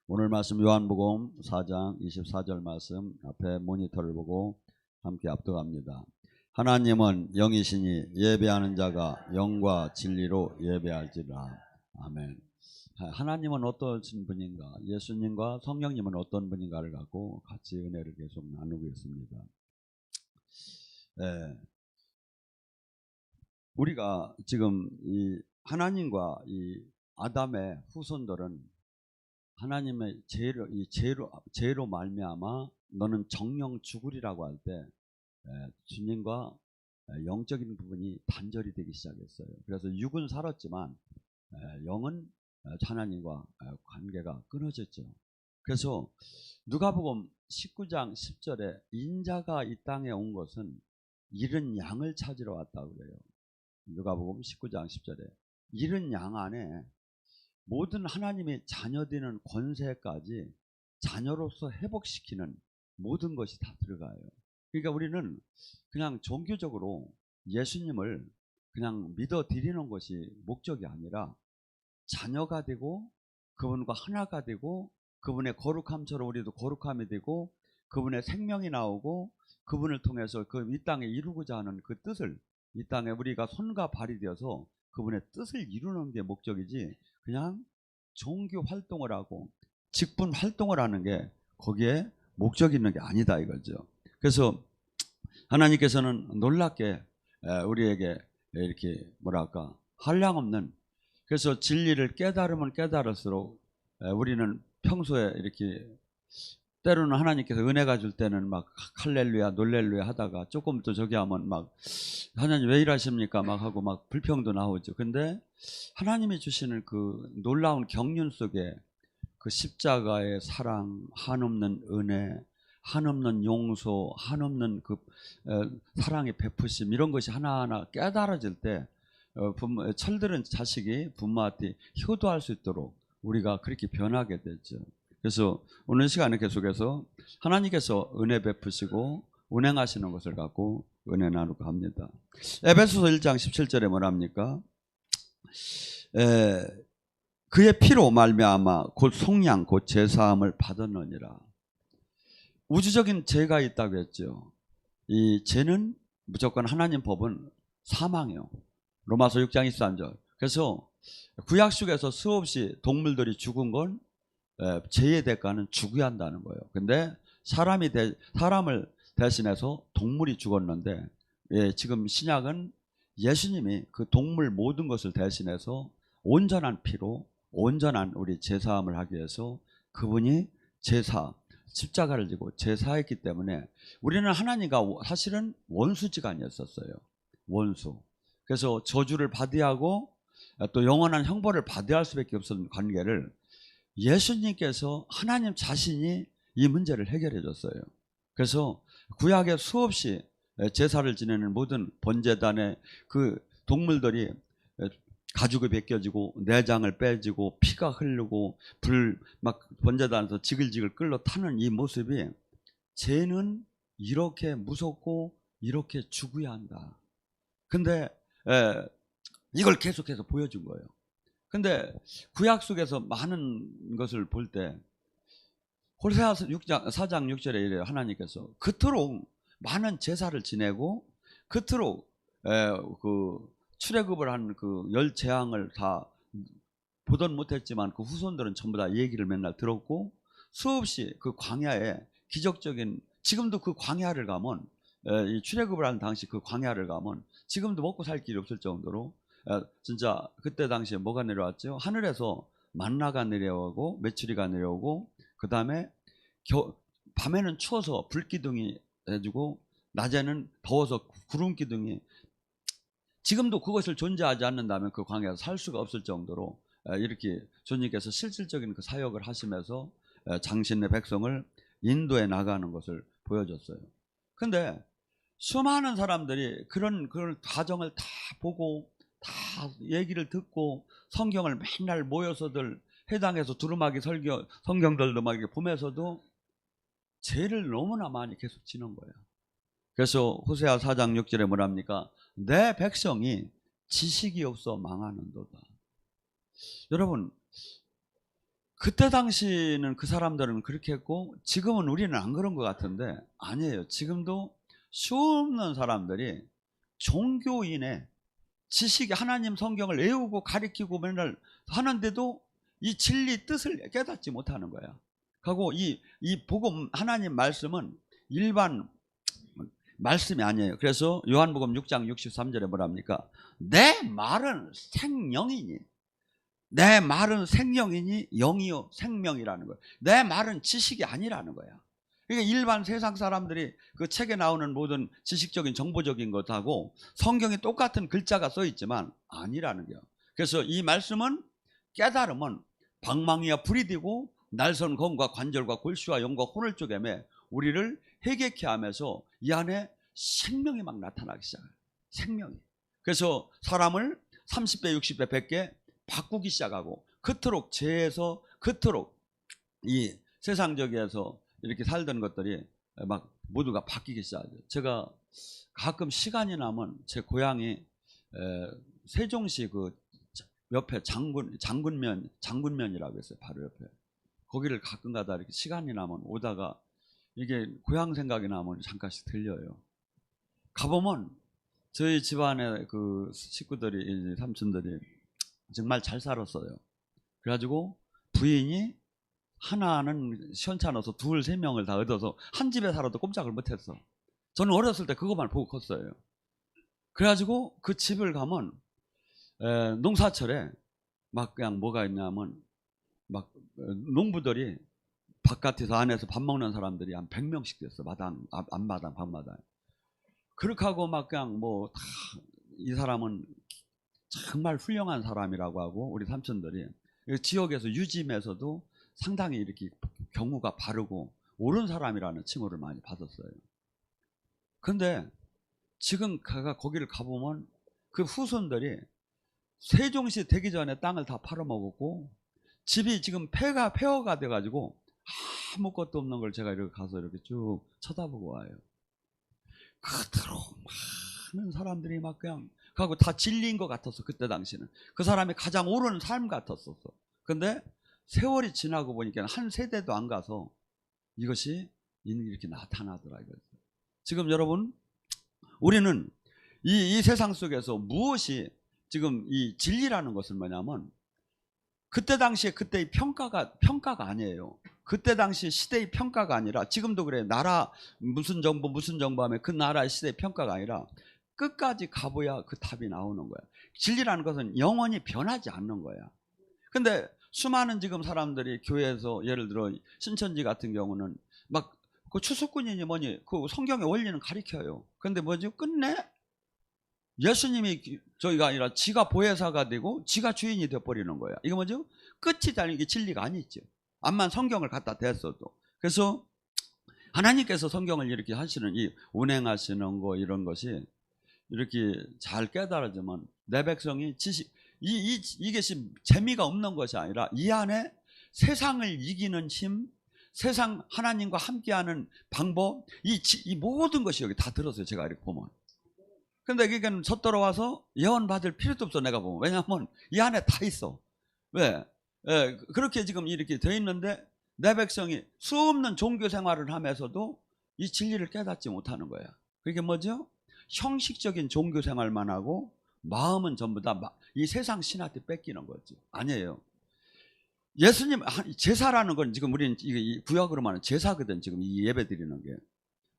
오늘 말씀 요한복음 4장 24절 말씀 앞에 모니터를 보고 함께 압독합니다. 하나님은 영이시니 예배하는 자가 영과 진리로 예배할지라. 아멘. 하나님은 어떤 분인가, 예수님과 성령님은 어떤 분인가를 갖고 같이 은혜를 계속 나누고 있습니다. 우리가 지금 이 하나님과 이 아담의 후손들은 하나님의 죄로 말미암아 너는 정령 죽으리라고 할 때 주님과 영적인 부분이 단절이 되기 시작했어요. 그래서 육은 살았지만 영은 하나님과 관계가 끊어졌죠. 그래서 누가복음 19장 10절에 인자가 이 땅에 온 것은 잃은 양을 찾으러 왔다고 그래요. 누가복음 19장 10절에 잃은 양 안에 모든 하나님의 자녀되는 권세까지 자녀로서 회복시키는 모든 것이 다 들어가요. 그러니까 우리는 그냥 종교적으로 예수님을 그냥 믿어드리는 것이 목적이 아니라 자녀가 되고 그분과 하나가 되고 그분의 거룩함처럼 우리도 거룩함이 되고 그분의 생명이 나오고 그분을 통해서 그 이 땅에 이루고자 하는 그 뜻을 이 땅에 우리가 손과 발이 되어서 그분의 뜻을 이루는 게 목적이지 그냥 종교 활동을 하고 직분 활동을 하는 게 거기에 목적이 있는 게 아니다 이거죠. 그래서 하나님께서는 놀랍게 우리에게 이렇게 뭐랄까 한량없는, 그래서 진리를 깨달으면 깨달을수록 우리는 평소에 이렇게 때로는 하나님께서 은혜가 줄 때는 막 할렐루야 놀렐루야 하다가 조금 더 저기 하면 막 하나님 왜 이러십니까 막 하고 막 불평도 나오죠. 근데 하나님이 주시는 그 놀라운 경륜 속에 그 십자가의 사랑, 한없는 은혜, 한없는 용서, 한없는 그 사랑의 베푸심, 이런 것이 하나하나 깨달아질 때 철들은 자식이 부모한테 효도할 수 있도록 우리가 그렇게 변하게 되죠. 그래서 오늘 시간에 계속해서 하나님께서 은혜 베푸시고 운행하시는 것을 갖고 은혜 나누고 합니다. 에베소서 1장 17절에 뭐랍니까? 그의 피로 말미암아 곧 속량 곧 제사함을 받았느니라. 우주적인 죄가 있다고 했죠. 이 죄는 무조건 하나님 법은 사망이요. 로마서 6장 23절. 그래서 구약 속에서 수없이 동물들이 죽은 건 죄의 대가는 죽어야 한다는 거예요. 근데 사람을 대신해서 동물이 죽었는데 지금 신약은 예수님이 그 동물 모든 것을 대신해서 온전한 피로 온전한 우리 제사함을 하기 위해서 그분이 십자가를 지고 제사했기 때문에 우리는 하나님과 사실은 원수지간이었었어요. 원수. 그래서 저주를 받아야 하고 또 영원한 형벌을 받아야 할 수밖에 없었던 관계를 예수님께서 하나님 자신이 이 문제를 해결해 줬어요. 그래서 구약에 수없이 제사를 지내는 모든 번제단에 그 동물들이 가죽이 벗겨지고 내장을 빼지고 피가 흐르고 불 막 번제단에서 지글지글 끌러 타는 이 모습이 죄는 이렇게 무섭고 이렇게 죽어야 한다. 근데 이걸 계속해서 보여준 거예요. 근데 구약 속에서 많은 것을 볼 때 호세아서 4장 6절에 이래요. 하나님께서 그토록 많은 제사를 지내고 그토록 그 출애굽을 한 그 열 재앙을 다 보던 못했지만 그 후손들은 전부 다 얘기를 맨날 들었고 수없이 그 광야에 기적적인, 지금도 그 광야를 가면 이 출애굽을 하는 당시 그 광야를 가면 지금도 먹고 살 길이 없을 정도로 진짜 그때 당시에 뭐가 내려왔죠? 하늘에서 만나가 내려오고 메추리가 내려오고 그 다음에 밤에는 추워서 불기둥이 해주고 낮에는 더워서 구름기둥이, 지금도 그것을 존재하지 않는다면 그 광야에서 살 수가 없을 정도로 이렇게 주님께서 실질적인 그 사역을 하시면서 장신의 백성을 인도해 나가는 것을 보여줬어요. 근데 수많은 사람들이 그런 과정을 다 보고 다 얘기를 듣고 성경을 맨날 모여서들 해당해서 두루마기 성경들도 막 이렇게 보면서도 죄를 너무나 많이 계속 지는 거예요. 그래서 호세아 4장 6절에 뭐랍니까? 내 백성이 지식이 없어 망하는도다. 여러분, 그때 당시는 그 사람들은 그렇게 했고 지금은 우리는 안 그런 것 같은데 아니에요. 지금도 수없는 사람들이 종교인의 지식이 하나님 성경을 외우고 가리키고 맨날 하는데도 이 진리 뜻을 깨닫지 못하는 거야. 그리고 이 복음 하나님 말씀은 일반 말씀이 아니에요. 그래서 요한복음 6장 63절에 뭐랍니까? 내 말은 생명이니, 내 말은 생명이니 영이요 생명이라는 거예요. 내 말은 지식이 아니라는 거야. 그러니까 일반 세상 사람들이 그 책에 나오는 모든 지식적인 정보적인 것하고 성경에 똑같은 글자가 써 있지만 아니라는 거예요. 그래서 이 말씀은 깨달음은 방망이와 불이 되고 날선 검과 관절과 골수와 영과 혼을 쪼개매 우리를 회개케 하면서 이 안에 생명이 막 나타나기 시작해요. 생명이. 그래서 사람을 30배, 60배, 100개 바꾸기 시작하고 그토록 죄에서 그토록 이 세상적에서 이렇게 살던 것들이 막 모두가 바뀌기 시작하죠. 제가 가끔 시간이 나면 제 고향이 세종시 그 옆에 장군면이라고 했어요. 바로 옆에. 거기를 가끔 가다 이렇게 시간이 나면 오다가 이게 고향 생각이 나면 잠깐씩 들려요. 가보면 저희 집안의 그 식구들이, 삼촌들이 정말 잘 살았어요. 그래가지고 부인이 하나는 시원찮아서 둘, 세 명을 다 얻어서 한 집에 살아도 꼼짝을 못했어. 저는 어렸을 때 그것만 보고 컸어요. 그래가지고 그 집을 가면 농사철에 막 그냥 뭐가 있냐면 막 농부들이 바깥에서 안에서 밥 먹는 사람들이 한 100명씩 됐어. 마당, 앞마당, 밖마당. 그렇게 하고 막 그냥 뭐 다 이 사람은 정말 훌륭한 사람이라고 하고 우리 삼촌들이 지역에서 유짐에서도 상당히 이렇게 경우가 바르고 옳은 사람이라는 칭호를 많이 받았어요. 근데 지금 거기를 가보면 그 후손들이 세종시 되기 전에 땅을 다 팔아먹었고 집이 지금 폐허가 돼가지고 아무것도 없는 걸 제가 이렇게 가서 이렇게 쭉 쳐다보고 와요. 그토록 많은 사람들이 막 그냥 가고 다 진리인 것 같았어. 그때 당시는 그 사람이 가장 옳은 삶 같았었어. 근데 세월이 지나고 보니까 한 세대도 안 가서 이것이 이렇게 나타나더라 이거죠. 지금 여러분 우리는 이 세상 속에서 무엇이 지금 이 진리라는 것은 뭐냐면 그때 당시에 그때의 평가가 아니에요. 그때 당시 시대의 평가가 아니라 지금도 그래. 나라 무슨 정부 하면 그 나라의 시대의 평가가 아니라 끝까지 가봐야 그 답이 나오는 거야. 진리라는 것은 영원히 변하지 않는 거야. 근데 수많은 지금 사람들이 교회에서 예를 들어 신천지 같은 경우는 막 그 추수꾼이니 뭐니 그 성경의 원리는 가리켜요. 근데 뭐지? 끝내 예수님이 저희가 아니라 지가 보혜사가 되고 지가 주인이 되어버리는 거야. 이거 뭐죠? 끝이 달린 게 진리가 아니죠. 암만 성경을 갖다 댔어도. 그래서 하나님께서 성경을 이렇게 하시는 이 운행하시는 거 이런 것이 이렇게 잘 깨달아지면 내 백성이 이게 재미가 없는 것이 아니라 이 안에 세상을 이기는 힘, 세상 하나님과 함께하는 방법, 이 모든 것이 여기 다 들었어요. 제가 이렇게 보면. 근데 그러니까 젖들어 와서 예언 받을 필요도 없어. 내가 보면. 왜냐하면 이 안에 다 있어. 왜? 그렇게 지금 이렇게 돼 있는데 내 백성이 수없는 종교 생활을 하면서도 이 진리를 깨닫지 못하는 거야. 그게 뭐죠? 형식적인 종교 생활만 하고 마음은 전부 다 이 세상 신한테 뺏기는 거지. 아니에요. 예수님 제사라는 건 지금 우리는 이 구약으로 말하는 제사거든. 지금 이 예배 드리는 게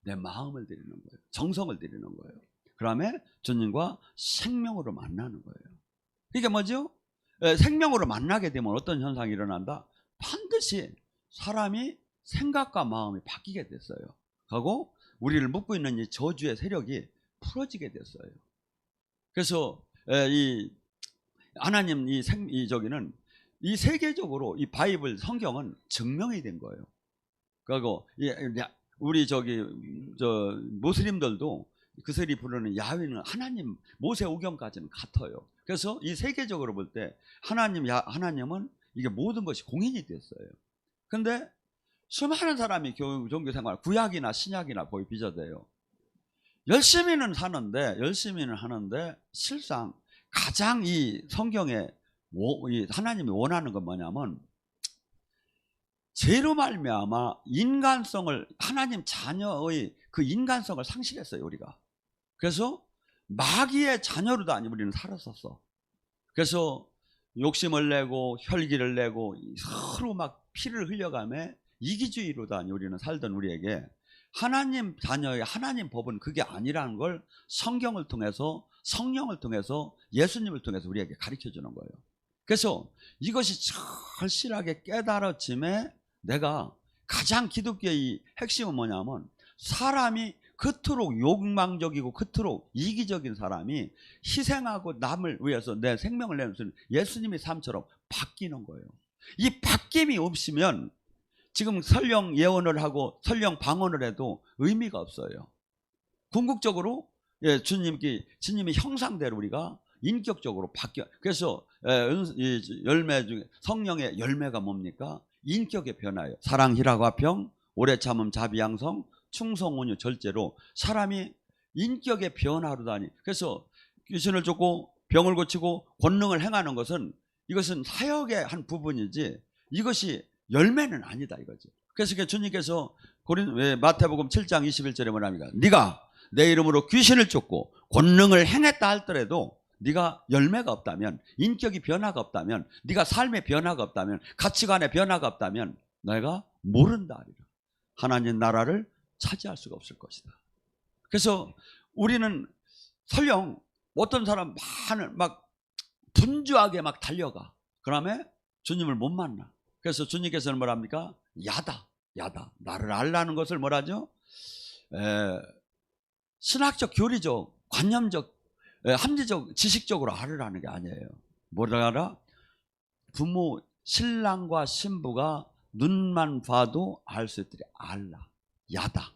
내 마음을 드리는 거예요. 정성을 드리는 거예요. 그다음에 주님과 생명으로 만나는 거예요. 이게 뭐죠? 생명으로 만나게 되면 어떤 현상이 일어난다? 반드시 사람이 생각과 마음이 바뀌게 됐어요. 하고 우리를 묶고 있는 이 저주의 세력이 풀어지게 됐어요. 그래서 이 하나님 저기는 이 세계적으로 이 바이블 성경은 증명이 된 거예요. 그리고 우리 모슬림들도 그들이 부르는 야훼는 하나님 모세오경까지는 같아요. 그래서 이 세계적으로 볼 때 하나님은 이게 모든 것이 공인이 됐어요. 근데 수많은 사람이 종교생활 구약이나 신약이나 거의 비슷해요. 열심히는 하는데 실상 가장 이 성경에 하나님이 원하는 건 뭐냐면 죄로 말미암아 인간성을, 하나님 자녀의 그 인간성을 상실했어요 우리가. 그래서 마귀의 자녀로도 아니 우리는 살았었어. 그래서 욕심을 내고 혈기를 내고 서로 막 피를 흘려가며 이기주의로도 아니 우리는 살던 우리에게 하나님 자녀의 하나님 법은 그게 아니라는 걸 성경을 통해서, 성령을 통해서, 예수님을 통해서 우리에게 가르쳐 주는 거예요. 그래서 이것이 절실하게 깨달아짐에 내가 가장 기독교의 핵심은 뭐냐면, 사람이 그토록 욕망적이고 그토록 이기적인 사람이 희생하고 남을 위해서 내 생명을 내는 예수님의 삶처럼 바뀌는 거예요. 이 바뀜이 없으면 지금 설령 예언을 하고 설령 방언을 해도 의미가 없어요. 궁극적으로 주님이 형상대로 우리가 인격적으로 바뀌어. 그래서 열매 중에 성령의 열매가 뭡니까? 인격의 변화예요. 사랑, 희락, 화평, 오래 참음, 자비, 양성, 충성, 온유, 절제로 사람이 인격의 변화로 다니. 그래서 귀신을 쫓고 병을 고치고 권능을 행하는 것은, 이것은 사역의 한 부분이지 이것이 열매는 아니다 이거죠. 그래서 주님께서 마태복음 7장 21절에 뭐랍니까? 네가 내 이름으로 귀신을 쫓고 권능을 행했다 할더라도 네가 열매가 없다면, 인격이 변화가 없다면, 네가 삶의 변화가 없다면, 가치관의 변화가 없다면 내가 모른다 하리라. 하나님 나라를 차지할 수가 없을 것이다. 그래서 우리는 설령 어떤 사람 막 분주하게 막 달려가. 그러면 주님을 못 만나. 그래서 주님께서는 뭐랍니까? 야다. 나를 알라는 것을 뭐라죠? 신학적, 교리적, 관념적, 합리적, 지식적으로 알으라는 게 아니에요. 뭐라 알아? 부모, 신랑과 신부가 눈만 봐도 알 수 있도록 알라. 야다.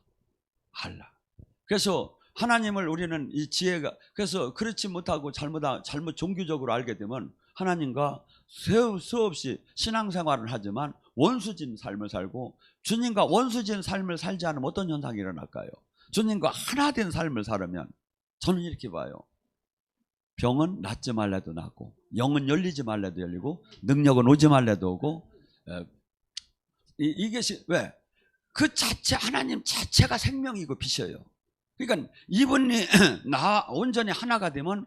알라. 그래서 하나님을 우리는 이 지혜가, 그래서 그렇지 못하고 잘못 종교적으로 알게 되면 하나님과 수없이 신앙생활을 하지만 원수진 삶을 살고, 주님과 원수진 삶을 살지 않으면 어떤 현상이 일어날까요? 주님과 하나 된 삶을 살으면 저는 이렇게 봐요. 병은 낫지 말래도 낫고, 영은 열리지 말래도 열리고, 능력은 오지 말래도 오고. 이것이 왜? 그 자체, 하나님 자체가 생명이고 빛이에요. 그러니까 이분이 나 온전히 하나가 되면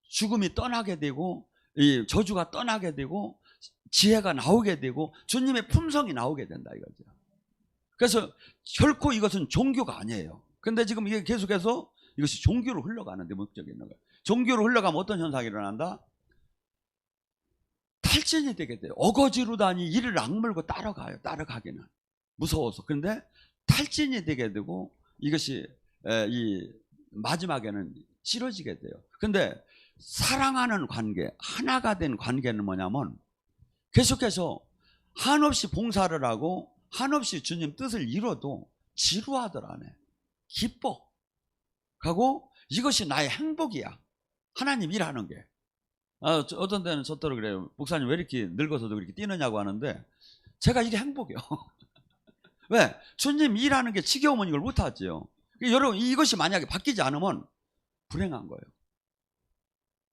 죽음이 떠나게 되고, 이 저주가 떠나게 되고, 지혜가 나오게 되고, 주님의 품성이 나오게 된다 이거죠. 그래서 결코 이것은 종교가 아니에요. 근데 지금 이게 계속해서 이것이 종교로 흘러가는데 목적이 있는 거예요. 종교로 흘러가면 어떤 현상이 일어난다? 탈진이 되게 돼요. 어거지로 다니 이를 악물고 따라가기는 무서워서. 그런데 탈진이 되게 되고, 이것이 이 마지막에는 싫어지게 돼요. 근데 사랑하는 관계, 하나가 된 관계는 뭐냐면, 계속해서 한없이 봉사를 하고 한없이 주님 뜻을 이뤄도 지루하더라 안 해. 기뻐 하고, 이것이 나의 행복이야. 하나님 일하는 게. 어떤 데는 저더러 그래요. 목사님 왜 이렇게 늙어서도 그렇게 뛰느냐고 하는데, 제가 이게 행복이요. 왜? 주님 일하는 게 지겨우면 이걸 못하지요. 여러분, 이것이 만약에 바뀌지 않으면 불행한 거예요.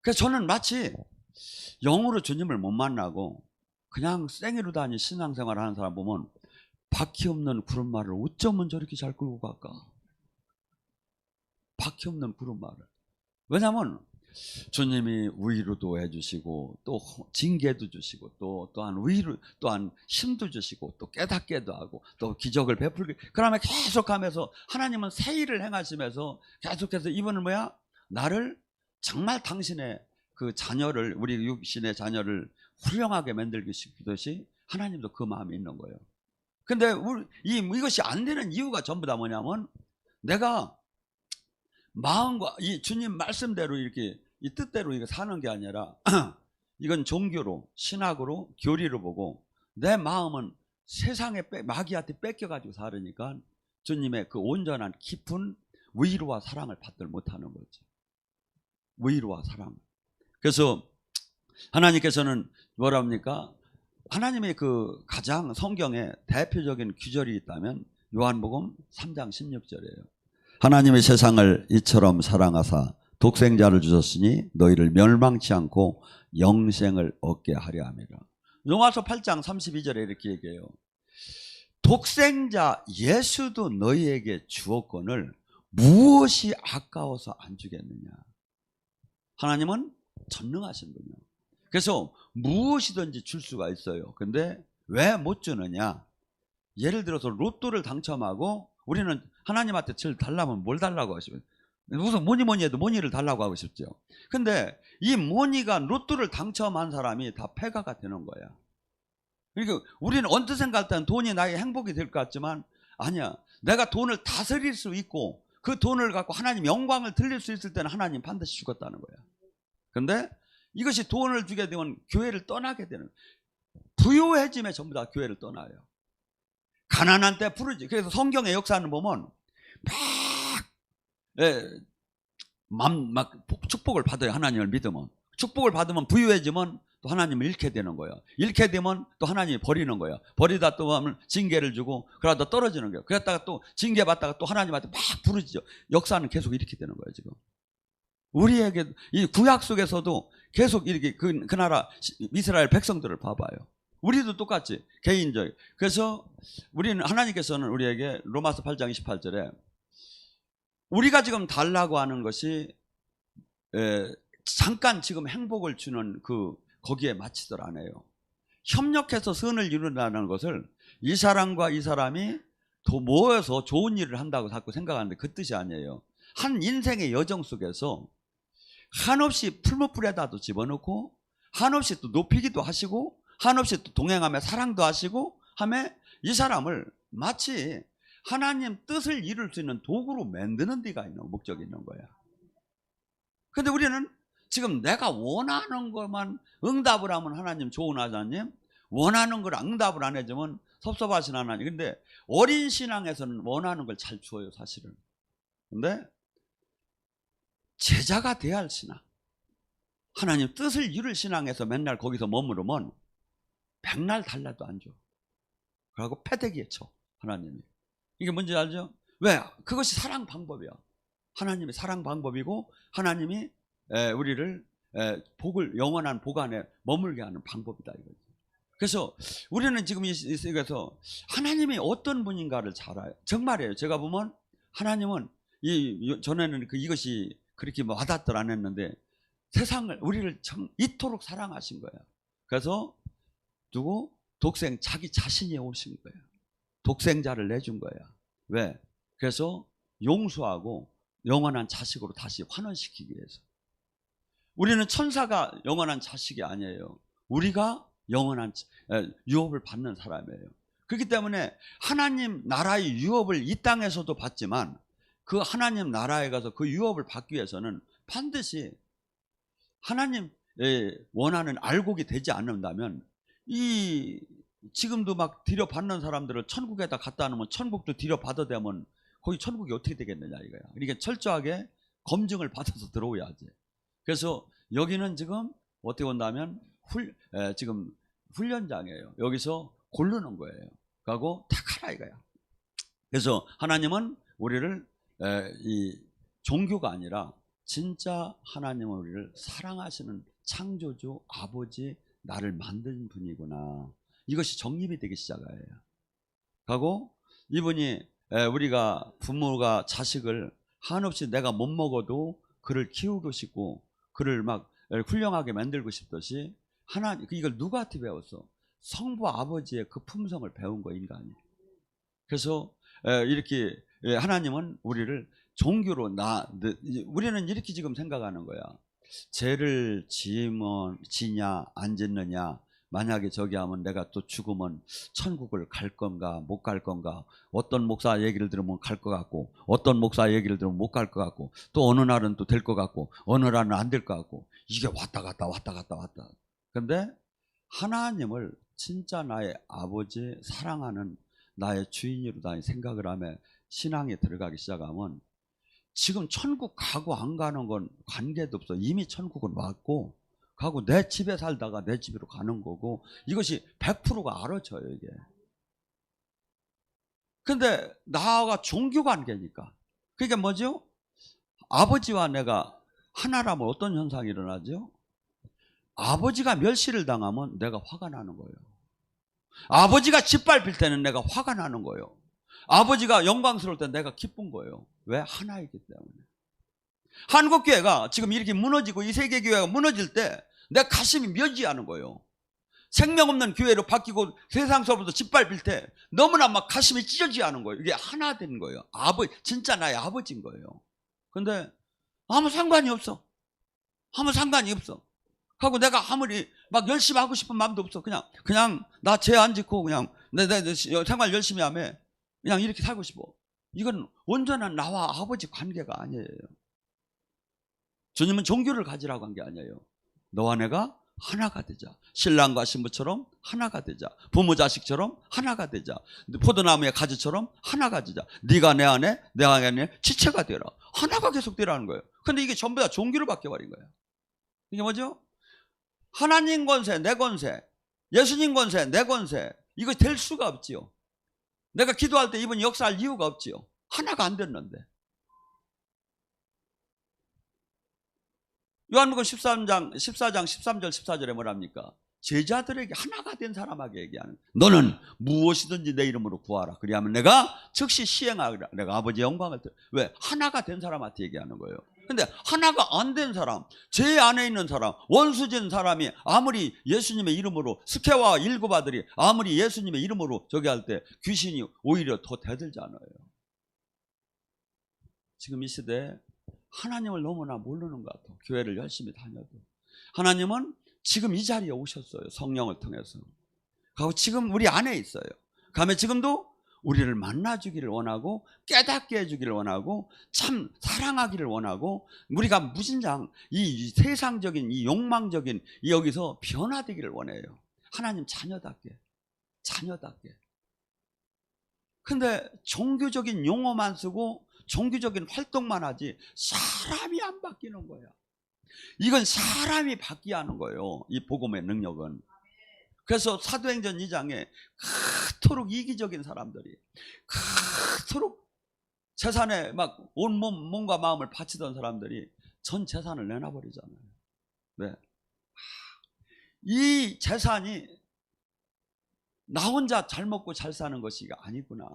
그래서 저는 마치 영으로 주님을 못 만나고 그냥 생애로 다니 신앙생활 하는 사람 보면, 바퀴 없는 구름말을 어쩌면 저렇게 잘 끌고 갈까? 바퀴 없는 구름말을. 왜냐하면 주님이 위로도 해주시고, 또 징계도 주시고, 또한 위로, 또한 힘도 주시고, 또 깨닫게도 하고, 또 기적을 베풀게. 그러면 계속하면서 하나님은 새 일을 행하시면서 계속해서 이분은 뭐야? 나를 정말 당신의 그 자녀를, 우리 육신의 자녀를 훌륭하게 만들기 싶듯이 하나님도 그 마음이 있는 거예요. 근데 이것이 안 되는 이유가 전부 다 뭐냐면, 내가 마음과 이 주님 말씀대로 이렇게 이 뜻대로 이거 사는 게 아니라 이건 종교로, 신학으로, 교리로 보고, 내 마음은 세상에 마귀한테 뺏겨가지고 살으니까 주님의 그 온전한 깊은 위로와 사랑을 받들 못하는 거지. 위로와 사랑. 그래서 하나님께서는 뭐라 합니까? 하나님의 그 가장 성경에 대표적인 규절이 있다면 요한복음 3장 16절이에요. 하나님의 세상을 이처럼 사랑하사 독생자를 주셨으니 너희를 멸망치 않고 영생을 얻게 하려 함이라. 로마서 8장 32절에 이렇게 얘기해요. 독생자 예수도 너희에게 주었거늘 무엇이 아까워서 안 주겠느냐. 하나님은 전능하신 분이요. 그래서 무엇이든지 줄 수가 있어요. 근데 왜 못 주느냐. 예를 들어서 로또를 당첨하고 우리는 하나님한테 절 달라면 뭘 달라고 하시면 무슨 뭐니 해도 뭐니를 달라고 하고 싶죠. 근데 이 뭐니가 로또를 당첨한 사람이 다 패가가 되는 거야. 그러니까 우리는 언뜻 생각할 때는 돈이 나의 행복이 될 것 같지만 아니야. 내가 돈을 다스릴 수 있고 그 돈을 갖고 하나님 영광을 들릴 수 있을 때는 하나님 반드시 주겠다는 거야. 근데 이것이 돈을 주게 되면 교회를 떠나게 되는, 부유해짐에 전부 다 교회를 떠나요. 가난한 때 부르지. 그래서 성경의 역사는 보면 막 축복을 받아요. 하나님을 믿으면. 축복을 받으면 부유해지면 또 하나님을 잃게 되는 거예요. 잃게 되면 또 하나님이 버리는 거예요. 버리다 또 하면 징계를 주고 그러다 떨어지는 거예요. 그랬다가 또 징계 받다가 또 하나님한테 막 부르지죠. 역사는 계속 이렇게 되는 거예요. 지금 우리에게 이 구약 속에서도 계속 이렇게 그 나라 이스라엘 백성들을 봐봐요. 우리도 똑같이 개인적. 그래서 우리는 하나님께서는 우리에게 로마서 8장 28절에 우리가 지금 달라고 하는 것이 잠깐 지금 행복을 주는 거기에 마치들 않아요. 협력해서 선을 이룬다는 것을 이 사람과 이 사람이 더 모여서 좋은 일을 한다고 자꾸 생각하는데 그 뜻이 아니에요. 한 인생의 여정 속에서 한없이 풀무불에다도 집어넣고 한없이 또 높이기도 하시고 한없이 또 동행하며 사랑도 하시고 하며 이 사람을 마치 하나님 뜻을 이룰 수 있는 도구로 만드는 데가 있는 목적이 있는 거야. 근데 우리는 지금 내가 원하는 것만 응답을 하면 하나님 좋은 하나님, 원하는 걸 응답을 안 해주면 섭섭하신 하나님. 근데 어린 신앙에서는 원하는 걸 잘 주어요, 사실은. 근데 제자가 돼야 할 신앙, 하나님 뜻을 이룰 신앙에서 맨날 거기서 머무르면 백날 달라도 안 줘. 그러고 패대기에 쳐, 하나님이. 이게 뭔지 알죠? 왜? 그것이 사랑 방법이야. 하나님의 사랑 방법이고 하나님이 우리를 복을, 영원한 복 안에 머물게 하는 방법이다 이거죠. 그래서 우리는 지금 이 세계에서 하나님이 어떤 분인가를 잘 알아요. 정말이에요. 제가 보면 하나님은 전에는 이것이 그렇게 와닿들 안 했는데 세상을, 우리를 참 이토록 사랑하신 거예요. 그래서 자기 자신이 오신 거예요. 독생자를 내준 거야. 왜? 그래서 용서하고 영원한 자식으로 다시 환원시키기 위해서. 우리는 천사가 영원한 자식이 아니에요. 우리가 영원한 유업을 받는 사람이에요. 그렇기 때문에 하나님 나라의 유업을 이 땅에서도 받지만 그 하나님 나라에 가서 그 유업을 받기 위해서는 반드시 하나님 원하는 알곡이 되지 않는다면 지금도 막 들여받는 사람들을 천국에다 갖다 놓으면 천국도 들여받아 되면 거기 천국이 어떻게 되겠느냐 이거야. 그러니까 철저하게 검증을 받아서 들어오야지. 그래서 여기는 지금 어떻게 본다면 지금 훈련장이에요. 여기서 고르는 거예요. 그리고 탁하라 이거야. 그래서 하나님은 우리를 이 종교가 아니라 진짜 하나님은 우리를 사랑하시는 창조주 아버지, 나를 만든 분이구나. 이것이 정립이 되기 시작해요. 하고 이분이 우리가 부모가 자식을 한없이 내가 못 먹어도 그를 키우고 싶고 그를 막 훌륭하게 만들고 싶듯이 하나님, 이걸 누구한테 배웠어? 성부 아버지의 그 품성을 배운 거 인간이. 그래서 이렇게 하나님은 우리를 종교로 우리는 이렇게 지금 생각하는 거야. 죄를 지냐 안 짓느냐, 만약에 저기 하면 내가 또 죽으면 천국을 갈 건가 못 갈 건가, 어떤 목사 얘기를 들으면 갈 것 같고 어떤 목사 얘기를 들으면 못 갈 것 같고 또 어느 날은 또 될 것 같고 어느 날은 안 될 것 같고, 이게 왔다 갔다. 근데 하나님을 진짜 나의 아버지, 사랑하는 나의 주인으로 다 생각을 하며 신앙에 들어가기 시작하면 지금 천국 가고 안 가는 건 관계도 없어. 이미 천국은 왔고 가고 내 집에 살다가 내 집으로 가는 거고, 이것이 100%가 알아져요 이게. 근데 나가 종교 관계니까 그게 뭐죠? 아버지와 내가 하나라면 어떤 현상이 일어나죠? 아버지가 멸시를 당하면 내가 화가 나는 거예요. 아버지가 짓밟힐 때는 내가 화가 나는 거예요. 아버지가 영광스러울 때 내가 기쁜 거예요. 왜? 하나이기 때문에. 한국교회가 지금 이렇게 무너지고 이 세계교회가 무너질 때 내 가슴이 묘지하는 거예요. 생명 없는 교회로 바뀌고 세상서부터 짓밟힐 때 너무나 막 가슴이 찢어지게 하는 거예요. 이게 하나 된 거예요. 진짜 나의 아버지인 거예요. 근데 아무 상관이 없어. 아무 상관이 없어. 하고 내가 아무리 막 열심히 하고 싶은 마음도 없어. 그냥 나 죄 안 짓고 그냥 내 생활 열심히 하며 그냥 이렇게 살고 싶어. 이건 온전한 나와 아버지 관계가 아니에요. 주님은 종교를 가지라고 한 게 아니에요. 너와 내가 하나가 되자. 신랑과 신부처럼 하나가 되자. 부모 자식처럼 하나가 되자. 포도나무의 가지처럼 하나가 되자. 네가 내 안에 내가 내 안에 지체가 되라. 하나가 계속 되라는 거예요. 근데 이게 전부 다 종교로 바뀌어버린 거예요. 이게 뭐죠? 하나님 권세, 내 권세, 예수님 권세, 내 권세. 이거 될 수가 없지요. 내가 기도할 때 이분이 역사할 이유가 없지요. 하나가 안 됐는데. 요한복음 14장 13절 14절에 뭐랍니까? 제자들에게 하나가 된 사람에게 얘기하는, 너는 무엇이든지 내 이름으로 구하라. 그리하면 내가 즉시 시행하리라. 내가 아버지의 영광을 왜? 하나가 된 사람한테 얘기하는 거예요. 근데 하나가 안 된 사람, 죄 안에 있는 사람, 원수진 사람이 아무리 예수님의 이름으로, 스케와 일곱 아들이 아무리 예수님의 이름으로 저기 할 때 귀신이 오히려 더 대들잖아요. 지금 이 시대에 하나님을 너무나 모르는 것 같아요. 교회를 열심히 다녀도. 하나님은 지금 이 자리에 오셨어요. 성령을 통해서. 그리고 지금 우리 안에 있어요. 그다음에 지금도 우리를 만나주기를 원하고 깨닫게 해주기를 원하고 참 사랑하기를 원하고 우리가 무진장 이 세상적인 이 욕망적인 여기서 변화되기를 원해요. 하나님 자녀답게. 근데 종교적인 용어만 쓰고 종교적인 활동만 하지 사람이 안 바뀌는 거야. 이건 사람이 바뀌어야 하는 거예요. 이 복음의 능력은. 그래서 사도행전 2장에 그토록 이기적인 사람들이 그토록 재산에 막 온몸 몸과 마음을 바치던 사람들이 전 재산을 내놔버리잖아요. 네. 이 재산이 나 혼자 잘 먹고 잘 사는 것이 아니구나.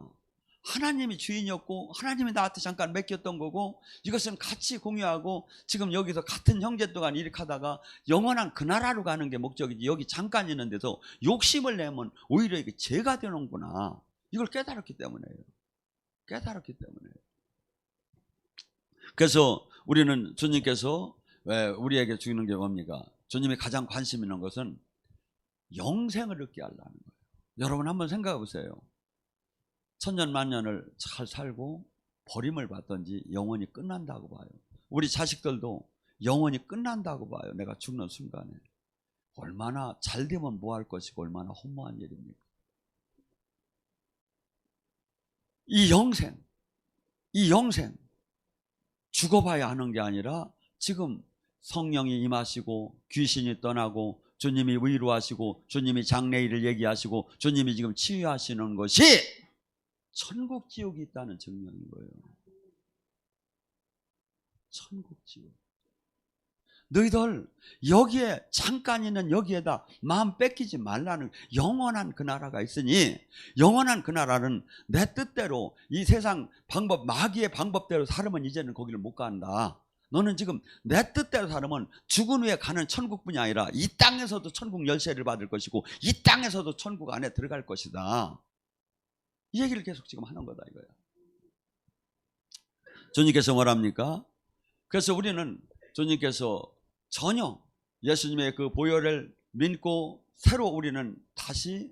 하나님이 주인이었고 하나님이 나한테 잠깐 맡겼던 거고 이것은 같이 공유하고 지금 여기서 같은 형제 동안 이렇게 하다가 영원한 그 나라로 가는 게 목적이지 여기 잠깐 있는 데서 욕심을 내면 오히려 이게 죄가 되는구나. 이걸 깨달았기 때문에요. 그래서 우리는 주님께서 왜 우리에게 주는 게 뭡니까? 주님이 가장 관심 있는 것은 영생을 얻게 하려는 거예요. 여러분 한번 생각해 보세요. 천년만년을 잘 살고 버림을 받든지 영원히 끝난다고 봐요. 우리 자식들도 영원히 끝난다고 봐요. 내가 죽는 순간에. 얼마나 잘 되면 뭐 할 것이고 얼마나 허무한 일입니까? 이 영생 죽어봐야 하는 게 아니라 지금 성령이 임하시고 귀신이 떠나고 주님이 위로하시고 주님이 장래일을 얘기하시고 주님이 지금 치유하시는 것이 천국 지옥이 있다는 증명인 거예요. 천국 지옥. 너희들 여기에 잠깐 있는 여기에다 마음 뺏기지 말라는 영원한 그 나라가 있으니 영원한 그 나라는 내 뜻대로 이 세상 방법 마귀의 방법대로 살으면 이제는 거기를 못 간다. 너는 지금 내 뜻대로 살으면 죽은 후에 가는 천국뿐이 아니라 이 땅에서도 천국 열쇠를 받을 것이고 이 땅에서도 천국 안에 들어갈 것이다. 이 얘기를 계속 지금 하는 거다 이거야. 주님께서 뭐랍니까? 그래서 우리는 주님께서 전혀 예수님의 그 보혈을 믿고 새로 우리는 다시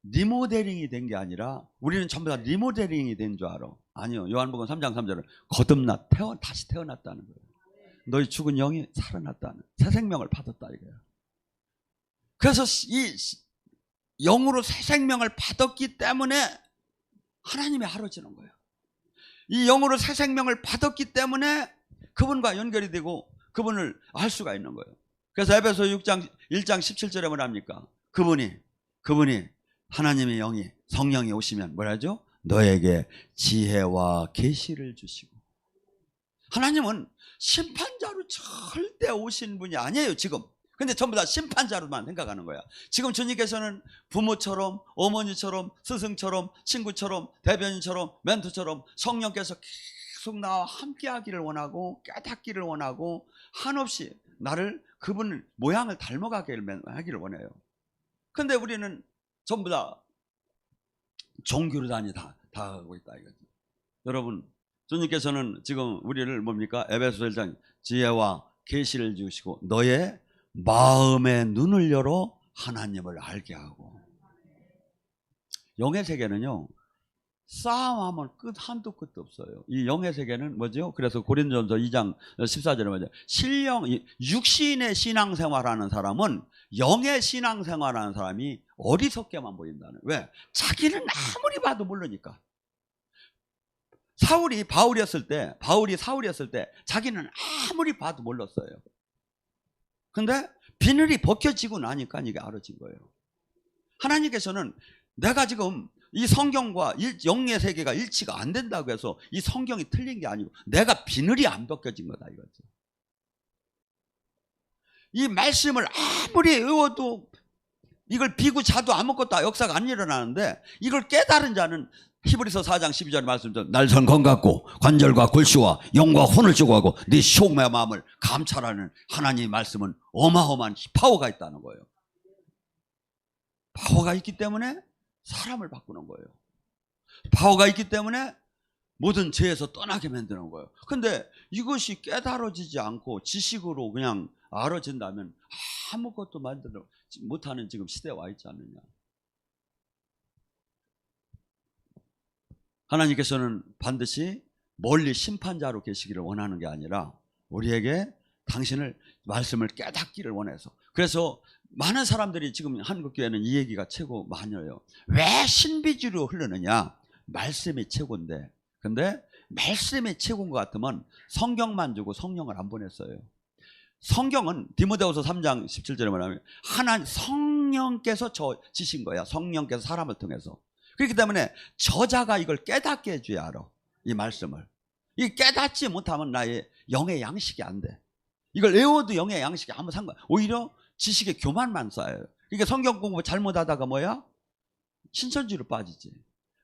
리모델링이 된 게 아니라 우리는 전부 다 리모델링이 된 줄 알아. 아니요. 요한복음 3장 3절은 거듭나 다시 태어났다는 거예요. 너희 죽은 영이 살아났다는 새 생명을 받았다 이거야. 그래서 이 영으로 새 생명을 받았기 때문에 하나님이 하루지는 거예요. 이 영으로 새 생명을 받았기 때문에 그분과 연결이 되고 그분을 알 수가 있는 거예요. 그래서 에베소 1장 17절에 뭐랍니까? 그분이 하나님의 영이 성령이 오시면 뭐라죠? 너에게 지혜와 계시를 주시고. 하나님은 심판자로 절대 오신 분이 아니에요 지금. 근데 전부 다 심판자로만 생각하는 거야. 지금 주님께서는 부모처럼, 어머니처럼, 스승처럼, 친구처럼, 대변인처럼, 멘토처럼 성령께서 계속 나와 함께하기를 원하고 깨닫기를 원하고 한없이 나를 그분 모양을 닮아가기를 하기를 원해요. 근데 우리는 전부 다 종교로 다 하고 있다 이거죠. 여러분, 주님께서는 지금 우리를 뭡니까? 에베소 1장 지혜와 계시를 주시고 너의 마음의 눈을 열어 하나님을 알게 하고. 영의 세계는요, 싸움하면 한도 끝도 없어요. 이 영의 세계는 뭐죠? 그래서 고린도전서 2장 14절에 뭐죠? 육신의 신앙생활하는 사람은 영의 신앙생활하는 사람이 어리석게만 보인다는. 왜? 자기는 아무리 봐도 모르니까. 바울이 사울이었을 때 자기는 아무리 봐도 몰랐어요. 근데 비늘이 벗겨지고 나니까 이게 알아진 거예요. 하나님께서는 내가 지금 이 성경과 영의 세계가 일치가 안 된다고 해서 이 성경이 틀린 게 아니고 내가 비늘이 안 벗겨진 거다 이거죠. 이 말씀을 아무리 외워도 이걸 비고 자도 아무것도 역사가 안 일어나는데 이걸 깨달은 자는 히브리서 4장 12절 말씀처럼 날선 건같고 관절과 골수와 영과 혼을 쪼고하고 네 속의 마음을 감찰하는 하나님의 말씀은 어마어마한 파워가 있다는 거예요. 파워가 있기 때문에 사람을 바꾸는 거예요. 파워가 있기 때문에 모든 죄에서 떠나게 만드는 거예요. 근데 이것이 깨달아지지 않고 지식으로 그냥 알아진다면 아무것도 만들어 못하는 지금 시대에 와 있지 않느냐. 하나님께서는 반드시 멀리 심판자로 계시기를 원하는 게 아니라 우리에게 당신을 말씀을 깨닫기를 원해서. 그래서 많은 사람들이 지금 한국교회는 이 얘기가 최고 많아요. 왜 신비주의로 흐르느냐? 말씀이 최고인데. 근데 말씀이 최고인 것 같으면 성경만 주고 성령을 안 보냈어요. 성경은 디모데후서 3장 17절에 말하면 성령께서 지신 거야. 성령께서 사람을 통해서. 그렇기 때문에 저자가 이걸 깨닫게 해줘야 알아. 이 말씀을. 이 깨닫지 못하면 나의 영의 양식이 안 돼. 이걸 외워도 영의 양식이 아무 오히려 지식의 교만만 쌓여요. 그러니까 성경 공부 잘못하다가 뭐야? 신천지로 빠지지.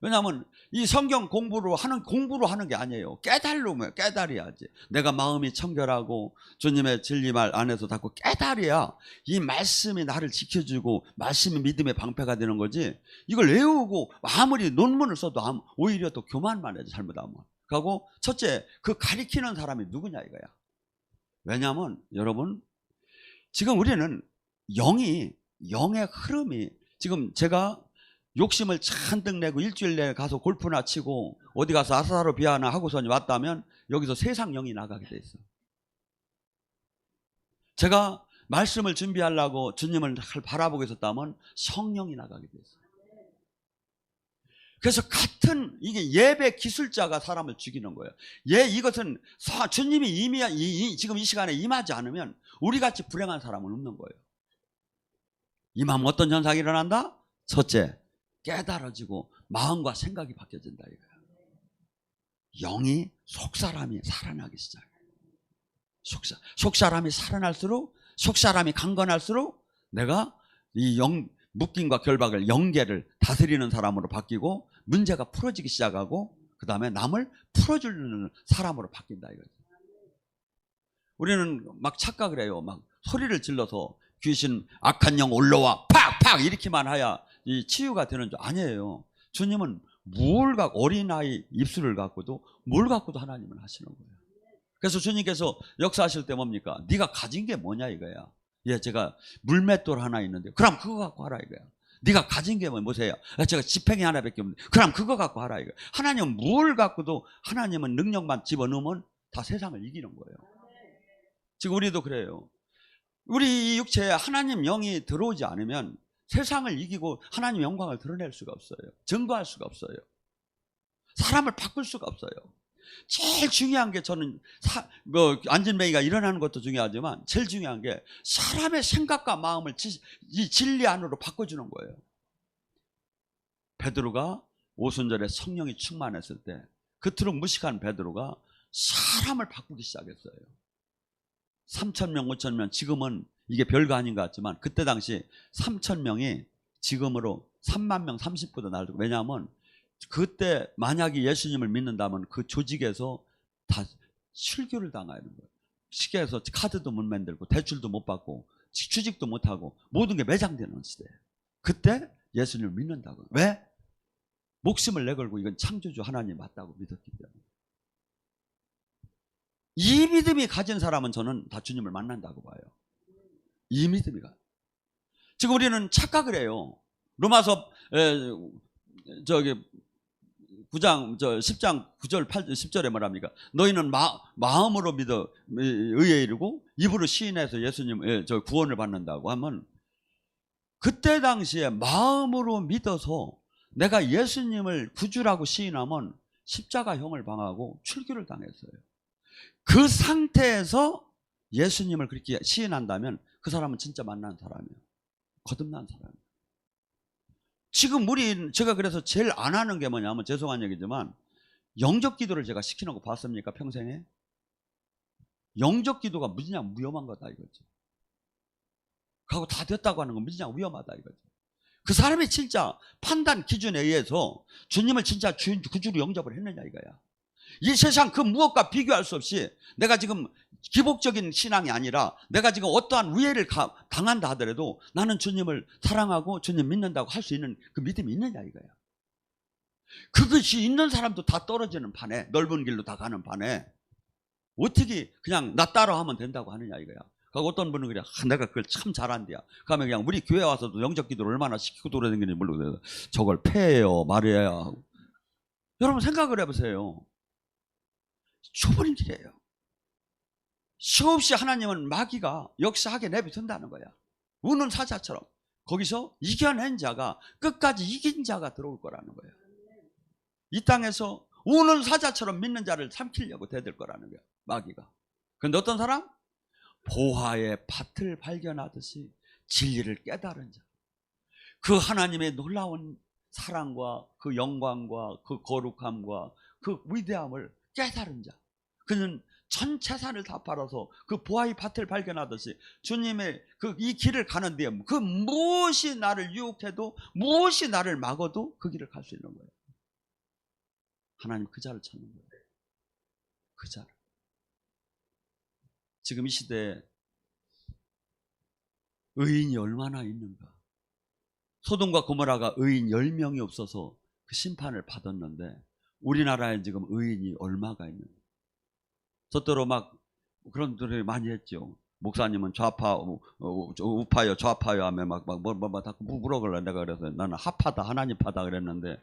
왜냐하면 이 성경 공부로 하는 게 아니에요. 깨달아야지. 내가 마음이 청결하고 주님의 진리말 안에서 닫고 깨달아야 이 말씀이 나를 지켜주고 말씀이 믿음의 방패가 되는 거지. 이걸 외우고 아무리 논문을 써도 오히려 또 교만만 해야지. 잘못하면. 그리고 첫째, 그 가리키는 사람이 누구냐 이거야. 왜냐하면 여러분, 지금 우리는 영의 흐름이, 지금 제가 욕심을 잔뜩 내고 일주일 내에 가서 골프나 치고 어디 가서 아사사로 비하나 하고서 왔다면 여기서 세상 영이 나가게 돼 있어. 제가 말씀을 준비하려고 주님을 바라보고 있었다면 성령이 나가게 돼 있어. 그래서 같은 이게 예배 기술자가 사람을 죽이는 거예요. 이것은 주님이 지금 이 시간에 임하지 않으면 우리같이 불행한 사람은 없는 거예요. 임하면 어떤 현상이 일어난다? 첫째, 깨달아지고 마음과 생각이 바뀌어진다 이거야. 속사람이 살아나기 시작해. 속사람이 살아날수록, 속사람이 강건할수록 내가 이 묶임과 결박을, 영계를 다스리는 사람으로 바뀌고 문제가 풀어지기 시작하고 그 다음에 남을 풀어주는 사람으로 바뀐다 이거죠. 우리는 막 착각을 해요. 막 소리를 질러서 귀신, 악한 영 올라와 팍팍 이렇게만 해야 이 치유가 되는 줄 아니에요. 주님은 어린아이 입술을 갖고도 뭘 갖고도 하나님은 하시는 거예요. 그래서 주님께서 역사하실 때 뭡니까? 네가 가진 게 뭐냐 이거야. 제가 물맷돌 하나 있는데 그럼 그거 갖고 하라 이거야. 네가 가진 게 뭐세요? 제가 지팽이 하나밖에 없는데 그럼 그거 갖고 하라 이거야. 하나님은 뭘 갖고도, 하나님은 능력만 집어넣으면 다 세상을 이기는 거예요. 지금 우리도 그래요. 우리 이 육체에 하나님 영이 들어오지 않으면 세상을 이기고 하나님 영광을 드러낼 수가 없어요. 증거할 수가 없어요. 사람을 바꿀 수가 없어요. 제일 중요한 게, 저는 안진뱅이가 일어나는 것도 중요하지만 제일 중요한 게 사람의 생각과 마음을 이 진리 안으로 바꿔주는 거예요. 베드로가 오순절에 성령이 충만했을 때 그토록 무식한 베드로가 사람을 바꾸기 시작했어요. 3,000명 5,000명, 지금은 이게 별거 아닌 것 같지만 그때 당시 3천 명이 지금으로 3만 명 30보다 날고, 왜냐하면 그때 만약에 예수님을 믿는다면 그 조직에서 다 실교를 당하는 거예요. 시계에서 카드도 못 만들고 대출도 못 받고 취직도 못 하고 모든 게 매장되는 시대예요. 그때 예수님을 믿는다고. 왜? 목숨을 내걸고 이건 창조주 하나님 맞다고 믿었기 때문에. 이 믿음이 가진 사람은 저는 다 주님을 만난다고 봐요. 이 믿음이 가. 지금 우리는 착각을 해요. 로마서 9장 10장 9절 8절 10절에 말합니까? 너희는 마음으로 믿어 의에 이르고 입으로 시인해서 예수님 구원을 받는다고 하면, 그때 당시에 마음으로 믿어서 내가 예수님을 구주라고 시인하면 십자가형을 당하고 출교를 당했어요. 그 상태에서 예수님을 그렇게 시인한다면 그 사람은 진짜 만난 사람이에요. 거듭난 사람이에요. 지금 제가 그래서 제일 안 하는 게 뭐냐면, 죄송한 얘기지만 영접 기도를 제가 시키는 거 봤습니까? 평생에? 영접 기도가 무지냥 위험한 거다 이거죠. 그하고 다 됐다고 하는 건 무지냥 위험하다 이거죠. 그 사람이 진짜 판단 기준에 의해서 주님을 진짜 구주로 영접을 했느냐 이거야. 이 세상 그 무엇과 비교할 수 없이 내가 지금 기복적인 신앙이 아니라 내가 지금 어떠한 위해를 당한다 하더라도 나는 주님을 사랑하고 주님 믿는다고 할 수 있는 그 믿음이 있느냐 이거야. 그것이 있는 사람도 다 떨어지는 판에, 넓은 길로 다 가는 판에 어떻게 그냥 나 따라 하면 된다고 하느냐 이거야. 그리고 어떤 분은 그래, 내가 그걸 참 잘한대야. 그러면 그냥 우리 교회 와서도 영접 기도를 얼마나 시키고 돌아다니는지 모르겠어요. 저걸 폐해요 말해야 하고. 여러분 생각을 해보세요. 좁은 길이에요. 수없이 하나님은 마귀가 역사하게 내비둔다는 거야. 우는 사자처럼. 거기서 이겨낸 자가, 끝까지 이긴 자가 들어올 거라는 거야. 이 땅에서 우는 사자처럼 믿는 자를 삼키려고 대들 거라는 거야, 마귀가. 그런데 어떤 사람? 보화의 밭을 발견하듯이 진리를 깨달은 자, 그 하나님의 놀라운 사랑과 그 영광과 그 거룩함과 그 위대함을 깨달은 자, 그는 전 재산을 다 팔아서 그 보화의 밭을 발견하듯이 주님의 이 길을 가는데 그 무엇이 나를 유혹해도 무엇이 나를 막아도 그 길을 갈 수 있는 거예요. 하나님 그 자를 찾는 거예요. 그 자를. 지금 이 시대에 의인이 얼마나 있는가. 소돔과 고모라가 의인 10명이 없어서 그 심판을 받았는데 우리나라에 지금 의인이 얼마가 있는가. 저때로 막 그런 소리 많이 했죠. 목사님은 좌파, 우파요, 좌파요 하면 막 물어걸래. 내가 그래서 나는 합하다, 하나님파다 그랬는데,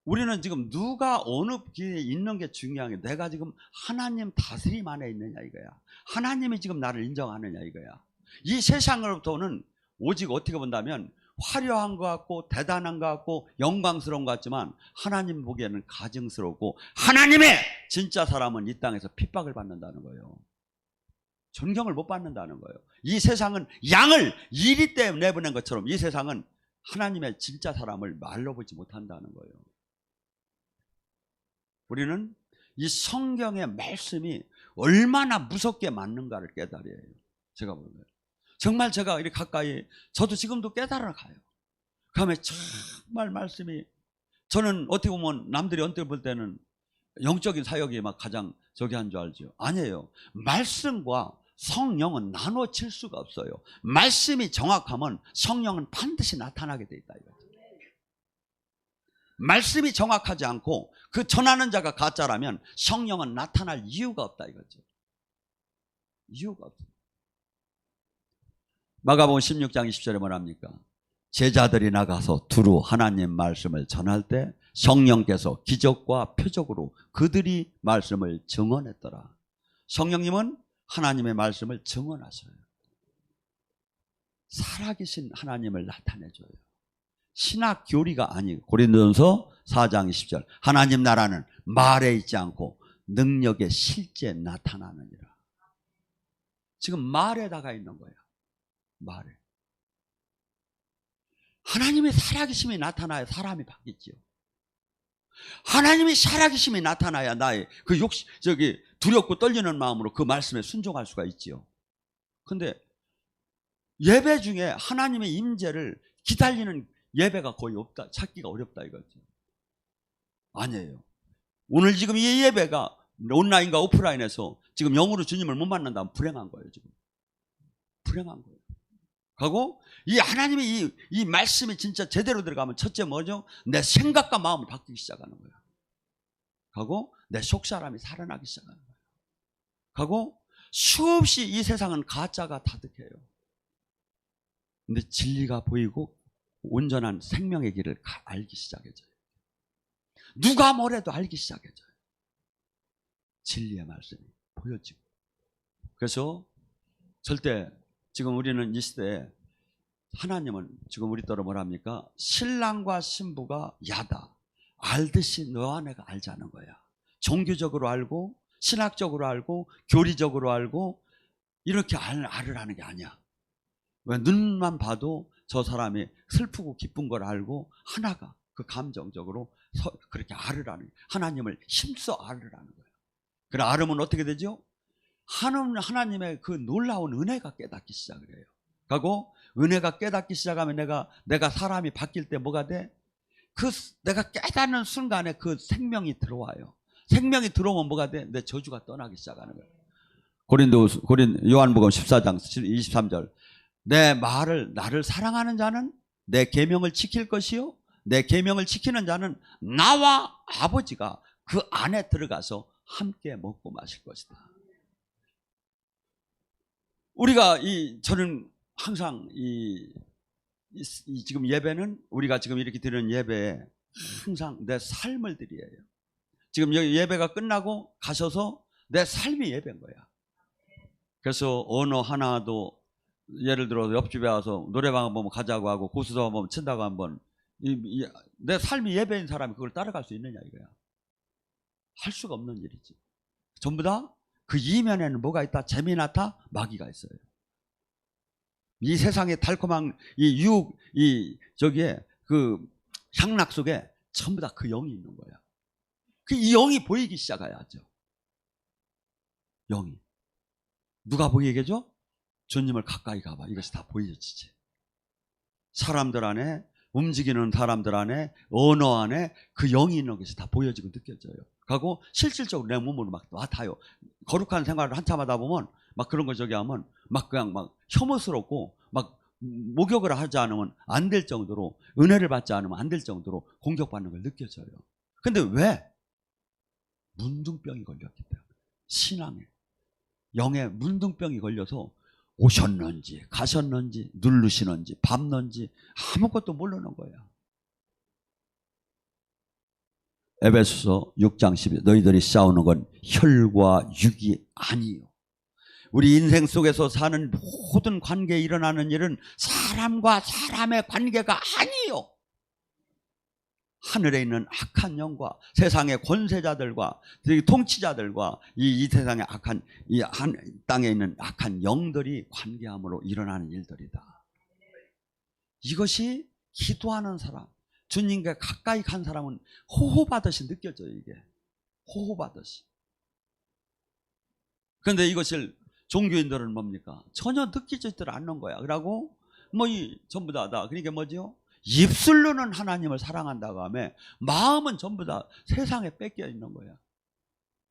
우리는 지금 누가 어느 길에 있는 게 중요한 게, 내가 지금 하나님 다스림 안에 있느냐 이거야. 하나님이 지금 나를 인정하느냐 이거야. 이 세상으로부터는 오직 어떻게 본다면 화려한 것 같고 대단한 것 같고 영광스러운 것 같지만 하나님 보기에는 가증스럽고, 하나님의 진짜 사람은 이 땅에서 핍박을 받는다는 거예요. 존경을 못 받는다는 거예요. 이 세상은 양을 이리 때 내보낸 것처럼 이 세상은 하나님의 진짜 사람을 말로 보지 못한다는 거예요. 우리는 이 성경의 말씀이 얼마나 무섭게 맞는가를 깨달아야 해요. 제가 보면 정말 제가 이렇게 가까이, 저도 지금도 깨달아 가요. 그다음에 정말 말씀이, 저는 어떻게 보면 남들이 언뜻 볼 때는 영적인 사역이 막 가장 저기 한 줄 알죠. 아니에요. 말씀과 성령은 나눠질 수가 없어요. 말씀이 정확하면 성령은 반드시 나타나게 돼 있다 이거죠. 말씀이 정확하지 않고 그 전하는 자가 가짜라면 성령은 나타날 이유가 없다 이거죠. 이유가 없어요. 마가복음 16장 20절에 뭐랍니까? 제자들이 나가서 두루 하나님 말씀을 전할 때 성령께서 기적과 표적으로 그들이 말씀을 증언했더라. 성령님은 하나님의 말씀을 증언하셔요. 살아계신 하나님을 나타내줘요. 신학 교리가 아니고, 고린도전서 4장 20절, 하나님 나라는 말에 있지 않고 능력에 실제 나타나느니라. 지금 말에다가 있는 거예요. 말에. 하나님의 살아계심이 나타나야 사람이 바뀌지요. 하나님의 살아계심이 나타나야 나의 그 두렵고 떨리는 마음으로 그 말씀에 순종할 수가 있지요. 근데 예배 중에 하나님의 임재를 기다리는 예배가 거의 없다. 찾기가 어렵다 이거죠. 아니에요. 오늘 지금 이 예배가 온라인과 오프라인에서 지금 영으로 주님을 못 만난다면 불행한 거예요. 지금 불행한 거예요. 하고 이 하나님의 이 말씀이 진짜 제대로 들어가면 첫째 뭐죠? 내 생각과 마음을 바뀌기 시작하는 거예요. 하고 내 속사람이 살아나기 시작하는 거예요. 하고 수없이 이 세상은 가짜가 가득해요. 근데 진리가 보이고 온전한 생명의 길을 알기 시작해져요. 누가 뭐래도 알기 시작해져요. 진리의 말씀이 보여지고. 그래서 절대 지금 우리는 이 시대에 하나님은 지금 우리더러 뭐랍니까? 신랑과 신부가 야다. 알듯이 너와 내가 알자는 거야. 종교적으로 알고 신학적으로 알고 교리적으로 알고 이렇게 알으라는 게 아니야. 왜 눈만 봐도 저 사람이 슬프고 기쁜 걸 알고 하나가 그 감정적으로 그렇게 알으라는 거예요. 하나님을 힘써 알으라는 거예요. 그래 알으면 어떻게 되죠? 하나님의 그 놀라운 은혜가 깨닫기 시작을 해요. 그리고 은혜가 깨닫기 시작하면 내가 사람이 바뀔 때 뭐가 돼? 그 내가 깨닫는 순간에 그 생명이 들어와요. 생명이 들어오면 뭐가 돼? 내 저주가 떠나기 시작하는 거예요. 요한복음 14장 23절. 나를 사랑하는 자는 내 계명을 지킬 것이요 내 계명을 지키는 자는 나와 아버지가 그 안에 들어가서 함께 먹고 마실 것이다. 우리가 저는 항상 지금 예배는 우리가 지금 이렇게 드리는 예배에 항상 내 삶을 드려요. 지금 여기 예배가 끝나고 가셔서 내 삶이 예배인 거야. 그래서 언어 하나도 예를 들어 옆집에 와서 노래방 한번 가자고 하고 고수도 한번 친다고 한번 내 삶이 예배인 사람이 그걸 따라갈 수 있느냐 이거야. 할 수가 없는 일이지. 전부 다 그 이면에는 뭐가 있다? 재미나다? 마귀가 있어요. 이 세상의 달콤한 저기에 그 향락 속에 전부 다 그 영이 있는 거야. 이 영이 보이기 시작해야죠. 영이. 누가 보이게 해줘? 주님을 가까이 가봐. 이것이 다 보여지지. 사람들 안에, 움직이는 사람들 안에, 언어 안에 그 영이 있는 것이 다 보여지고 느껴져요. 그리고 실질적으로 내 몸으로 막 와닿아요. 거룩한 생활을 한참 하다 보면 막 그런 거 저기 하면 막 그냥 막 혐오스럽고 막 목욕을 하지 않으면 안 될 정도로 은혜를 받지 않으면 안 될 정도로 공격받는 걸 느껴져요. 근데 왜? 문둥병이 걸렸기 때문에. 신앙에. 영에 문둥병이 걸려서 오셨는지 가셨는지 누르시는지 밟는지 아무것도 모르는 거야. 에베소서 6장 12 너희들이 싸우는 건 혈과 육이 아니요. 우리 인생 속에서 사는 모든 관계에 일어나는 일은 사람과 사람의 관계가 아니요. 하늘에 있는 악한 영과 세상의 권세자들과 통치자들과 이 세상의 악한 땅에 있는 악한 영들이 관계함으로 일어나는 일들이다. 이것이 기도하는 사람, 주님과 가까이 간 사람은 호호받듯이 느껴져요. 이게 호호받듯이. 그런데 이것을 종교인들은 뭡니까? 전혀 느끼지들 않는 거야. 그러고 전부 다 그러니까 뭐죠? 입술로는 하나님을 사랑한다고 하며 마음은 전부 다 세상에 뺏겨 있는 거야.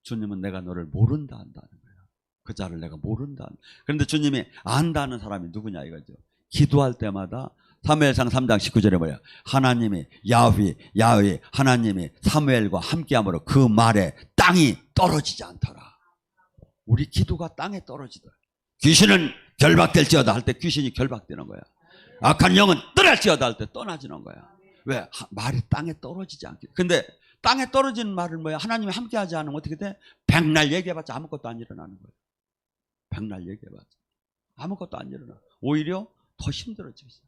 주님은 내가 너를 모른다 한다는 거야. 그 자를 내가 모른다. 그런데 주님이 안다는 사람이 누구냐 이거죠. 기도할 때마다 사무엘상 3장 19절에 뭐야? 하나님이 야훼 하나님이 사무엘과 함께함으로 그 말에 땅이 떨어지지 않더라. 우리 기도가 땅에 떨어지더라. 귀신은 결박될지어다 할 때 귀신이 결박되는 거야. 악한 영은 떠날지어다 할 때 떠나지는 거야. 왜? 말이 땅에 떨어지지 않게. 근데 땅에 떨어지는 말은 뭐야? 하나님이 함께하지 않으면 어떻게 돼? 백날 얘기해봤자 아무것도 안 일어나는 거야. 백날 얘기해봤자 아무것도 안 일어나. 오히려 더 힘들어지고 있어.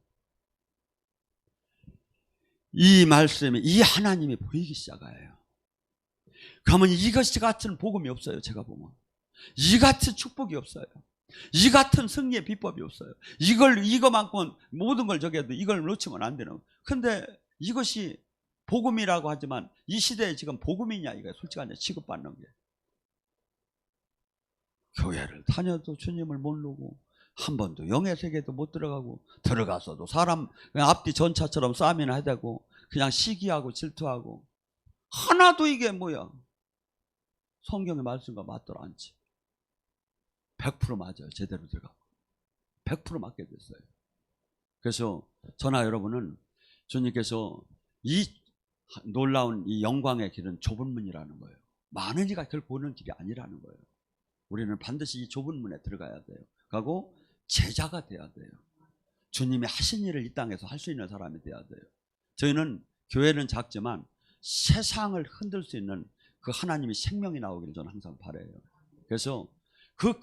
이 말씀이 이 하나님이 보이기 시작해요. 그러면 이것 같은 복음이 없어요. 제가 보면 이 같은 축복이 없어요. 이 같은 승리의 비법이 없어요. 이거만큼 모든 걸 저기 해도 이걸 놓치면 안 되는. 근데 이것이 복음이라고 하지만 이 시대에 지금 복음이냐 이거 솔직하게 취급받는 게. 교회를 다녀도 주님을 모르고 한 번도 영의 세계도 못 들어가고, 들어가서도 사람 그냥 앞뒤 전차처럼 싸움이나 해야 되고, 그냥 시기하고 질투하고, 하나도 이게 뭐야, 성경의 말씀과 맞더라 않지. 100% 맞아요. 제대로 들어가고 100% 맞게 됐어요. 그래서 저나 여러분은 주님께서 이 놀라운 이 영광의 길은 좁은 문이라는 거예요. 많은 이가 결코 오는 길이 아니라는 거예요. 우리는 반드시 이 좁은 문에 들어가야 돼요. 가고 제자가 돼야 돼요. 주님이 하신 일을 이 땅에서 할 수 있는 사람이 돼야 돼요. 저희는 교회는 작지만 세상을 흔들 수 있는 그 하나님의 생명이 나오기를 저는 항상 바라요. 그래서 그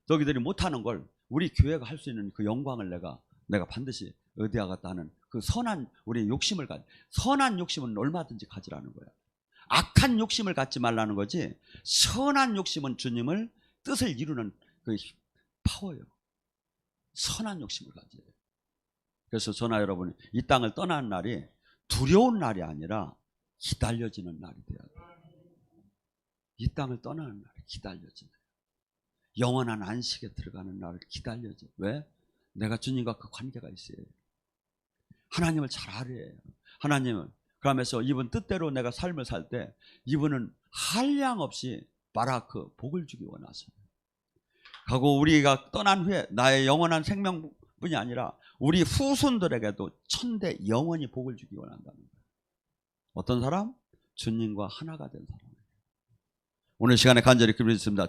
너희들이 못하는 걸 우리 교회가 할 수 있는 그 영광을 내가 반드시 얻어야겠다 하는 그 선한 우리 욕심을 선한 욕심은 얼마든지 가지라는 거야. 악한 욕심을 갖지 말라는 거지. 선한 욕심은 주님을 뜻을 이루는 그 파워예요. 선한 욕심을 가져요. 그래서 저나 여러분이 이 땅을 떠나는 날이 두려운 날이 아니라 기다려지는 날이 돼야 돼요. 이 땅을 떠나는 날이 기다려지는, 영원한 안식에 들어가는 날을 기다려져. 왜? 내가 주님과 그 관계가 있어요. 하나님을 잘 알아요. 하나님은 그러면서 이분 뜻대로 내가 삶을 살 때 이분은 한량없이 바라크 복을 주기 원하세요. 하고 우리가 떠난 후에 나의 영원한 생명뿐이 아니라 우리 후손들에게도 천대 영원히 복을 주기 원한다는 거예요. 어떤 사람? 주님과 하나가 된 사람. 오늘 시간에 간절히 기도했습니다.